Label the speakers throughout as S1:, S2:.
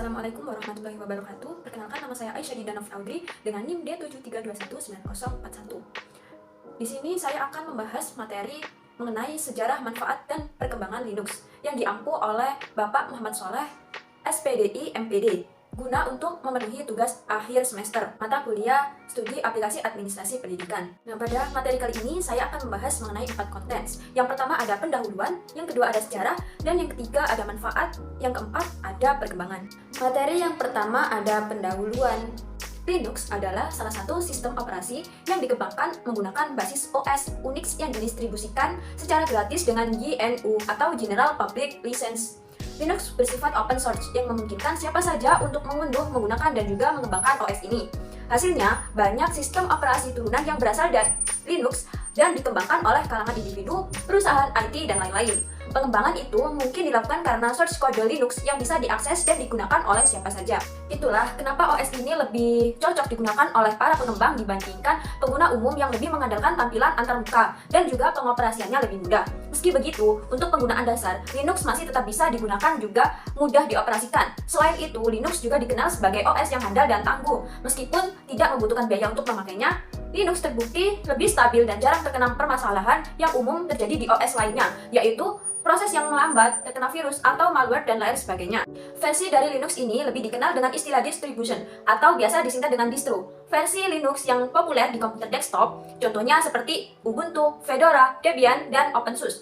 S1: Assalamualaikum warahmatullahi wabarakatuh. Perkenalkan, nama saya Aisyah Didanov Audrey dengan NIM D73219041. Di sini saya akan membahas materi mengenai sejarah, manfaat, dan perkembangan Linux yang diampu oleh Bapak Muhammad Soleh, SPDI MPD, guna untuk memenuhi tugas akhir semester mata kuliah studi aplikasi administrasi pendidikan. Nah, pada materi kali ini saya akan membahas mengenai 4 konten. Yang pertama ada pendahuluan, yang kedua ada sejarah, dan yang ketiga ada manfaat, yang keempat ada perkembangan. Materi yang pertama ada pendahuluan. Linux adalah salah satu sistem operasi yang dikembangkan menggunakan basis OS Unix yang didistribusikan secara gratis dengan GNU atau General Public License. Linux bersifat open source yang memungkinkan siapa saja untuk mengunduh, menggunakan, dan juga mengembangkan OS ini. Hasilnya, banyak sistem operasi turunan yang berasal dari Linux dan dikembangkan oleh kalangan individu, perusahaan IT, dan lain-lain. Pengembangan itu mungkin dilakukan karena source code Linux yang bisa diakses dan digunakan oleh siapa saja. Itulah kenapa OS ini lebih cocok digunakan oleh para pengembang dibandingkan pengguna umum yang lebih mengandalkan tampilan antarmuka dan juga pengoperasiannya lebih mudah. Meski begitu, untuk penggunaan dasar, Linux masih tetap bisa digunakan juga mudah dioperasikan. Selain itu, Linux juga dikenal sebagai OS yang handal dan tangguh. Meskipun tidak membutuhkan biaya untuk memakainya, Linux terbukti lebih stabil dan jarang terkena permasalahan yang umum terjadi di OS lainnya, yaitu proses yang melambat, terkena virus, atau malware, dan lain sebagainya. Versi dari Linux ini lebih dikenal dengan istilah distribution, atau biasa disingkat dengan distro. Versi Linux yang populer di komputer desktop, contohnya seperti Ubuntu, Fedora, Debian, dan OpenSUSE.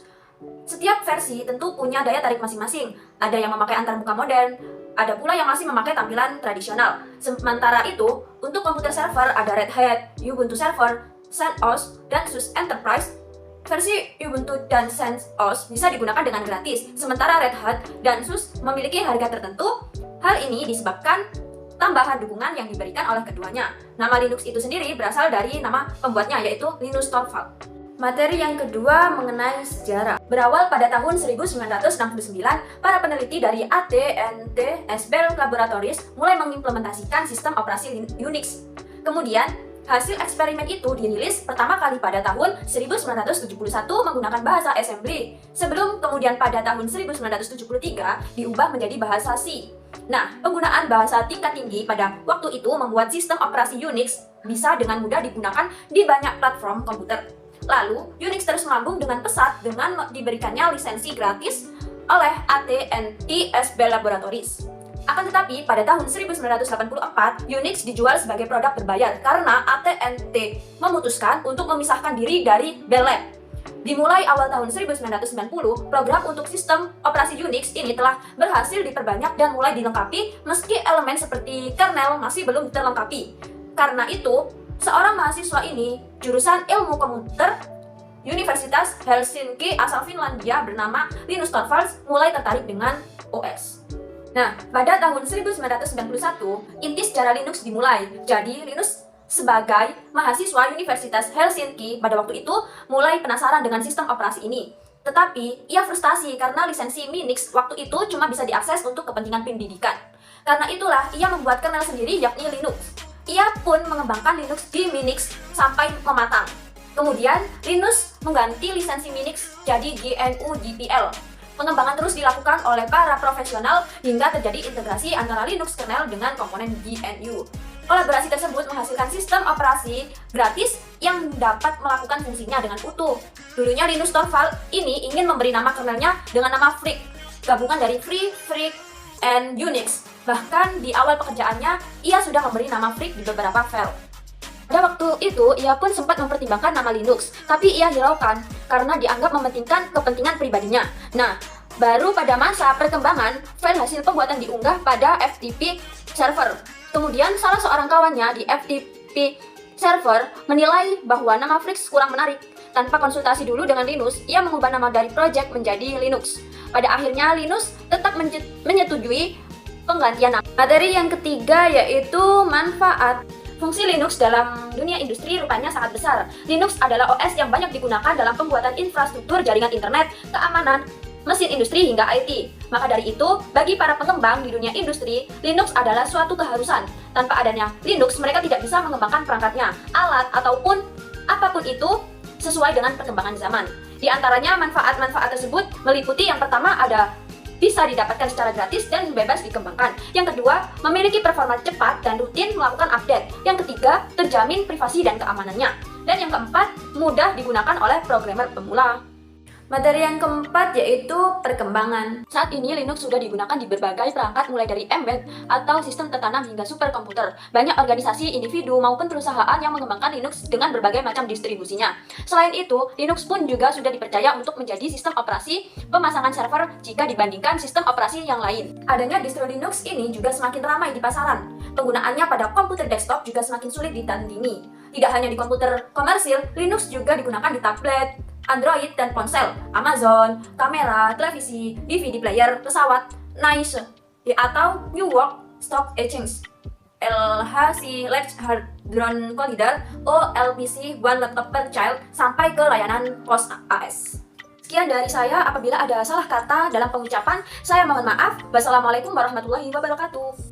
S1: Setiap versi tentu punya daya tarik masing-masing. Ada yang memakai antarmuka modern, ada pula yang masih memakai tampilan tradisional. Sementara itu, untuk komputer server ada Red Hat, Ubuntu Server, CentOS, dan SUSE Enterprise. Versi Ubuntu dan CentOS bisa digunakan dengan gratis, sementara Red Hat dan SUSE memiliki harga tertentu. Hal ini disebabkan tambahan dukungan yang diberikan oleh keduanya. Nama Linux itu sendiri berasal dari nama pembuatnya, yaitu Linus Torvalds. Materi yang kedua mengenai sejarah. Berawal pada tahun 1969, para peneliti dari AT&T Bell Laboratories mulai mengimplementasikan sistem operasi Unix. Kemudian, hasil eksperimen itu dirilis pertama kali pada tahun 1971 menggunakan bahasa assembly, sebelum kemudian pada tahun 1973 diubah menjadi bahasa C. Nah, penggunaan bahasa tingkat tinggi pada waktu itu membuat sistem operasi Unix bisa dengan mudah digunakan di banyak platform komputer. Lalu, Unix terus melambung dengan pesat dengan diberikannya lisensi gratis oleh AT&T Bell Laboratories. Akan tetapi, pada tahun 1984, Unix dijual sebagai produk berbayar karena AT&T memutuskan untuk memisahkan diri dari Bell Lab. Dimulai awal tahun 1990, program untuk sistem operasi Unix ini telah berhasil diperbanyak dan mulai dilengkapi meski elemen seperti kernel masih belum terlengkapi. Karena itu, seorang mahasiswa ini, jurusan ilmu komputer Universitas Helsinki asal Finlandia bernama Linus Torvalds mulai tertarik dengan OS. Nah, pada tahun 1991, inti sejarah Linux dimulai. Jadi, Linus sebagai mahasiswa Universitas Helsinki pada waktu itu mulai penasaran dengan sistem operasi ini. Tetapi, ia frustasi karena lisensi Minix waktu itu cuma bisa diakses untuk kepentingan pendidikan. Karena itulah, ia membuat kernel sendiri yakni Linux. Ia pun mengembangkan Linux di Minix sampai mematang. Kemudian, Linus mengganti lisensi Minix jadi GNU GPL. Pengembangan terus dilakukan oleh para profesional hingga terjadi integrasi antara Linux kernel dengan komponen GNU. Kolaborasi tersebut menghasilkan sistem operasi gratis yang dapat melakukan fungsinya dengan utuh. Dulunya Linus Torvalds ini ingin memberi nama kernelnya dengan nama Freak, gabungan dari Free, Freak, and Unix. Bahkan di awal pekerjaannya, ia sudah memberi nama Freak di beberapa file. Pada waktu itu, ia pun sempat mempertimbangkan nama Linux, tapi ia hiraukan karena dianggap mementingkan kepentingan pribadinya. Nah, baru pada masa perkembangan, file hasil pembuatan diunggah pada FTP server. Kemudian, salah seorang kawannya di FTP server menilai bahwa nama Freak kurang menarik. Tanpa konsultasi dulu dengan Linus, ia mengubah nama dari project menjadi Linux. Pada akhirnya, Linus tetap menyetujui penggantian nama. Materi yang ketiga yaitu manfaat. Fungsi Linux dalam dunia industri rupanya sangat besar. Linux adalah OS yang banyak digunakan dalam pembuatan infrastruktur jaringan internet, keamanan, mesin industri hingga IT. Maka dari itu, bagi para pengembang di dunia industri, Linux adalah suatu keharusan. Tanpa adanya Linux, mereka tidak bisa mengembangkan perangkatnya, alat, ataupun apapun itu sesuai dengan perkembangan zaman. Di antaranya manfaat-manfaat tersebut meliputi yang pertama ada bisa didapatkan secara gratis dan bebas dikembangkan. Yang kedua, memiliki performa cepat dan rutin melakukan update. Yang ketiga, terjamin privasi dan keamanannya. Dan yang keempat, mudah digunakan oleh programmer pemula. Materi yang keempat yaitu perkembangan. Saat ini Linux sudah digunakan di berbagai perangkat mulai dari embed atau sistem tertanam hingga superkomputer. Banyak organisasi, individu maupun perusahaan yang mengembangkan Linux dengan berbagai macam distribusinya. Selain itu, Linux pun juga sudah dipercaya untuk menjadi sistem operasi pemasangan server jika dibandingkan sistem operasi yang lain. Adanya distro Linux ini juga semakin ramai di pasaran. Penggunaannya pada komputer desktop juga semakin sulit ditandingi. Tidak hanya di komputer komersil, Linux juga digunakan di tablet, Android dan ponsel, Amazon, kamera, televisi, DVD player, pesawat, NICE, atau New York Stock Exchange, LHC Large Hadron Collider, OLPC One Laptop per Child, sampai ke layanan POS AS. Sekian dari saya, apabila ada salah kata dalam pengucapan, saya mohon maaf. Wassalamualaikum warahmatullahi wabarakatuh.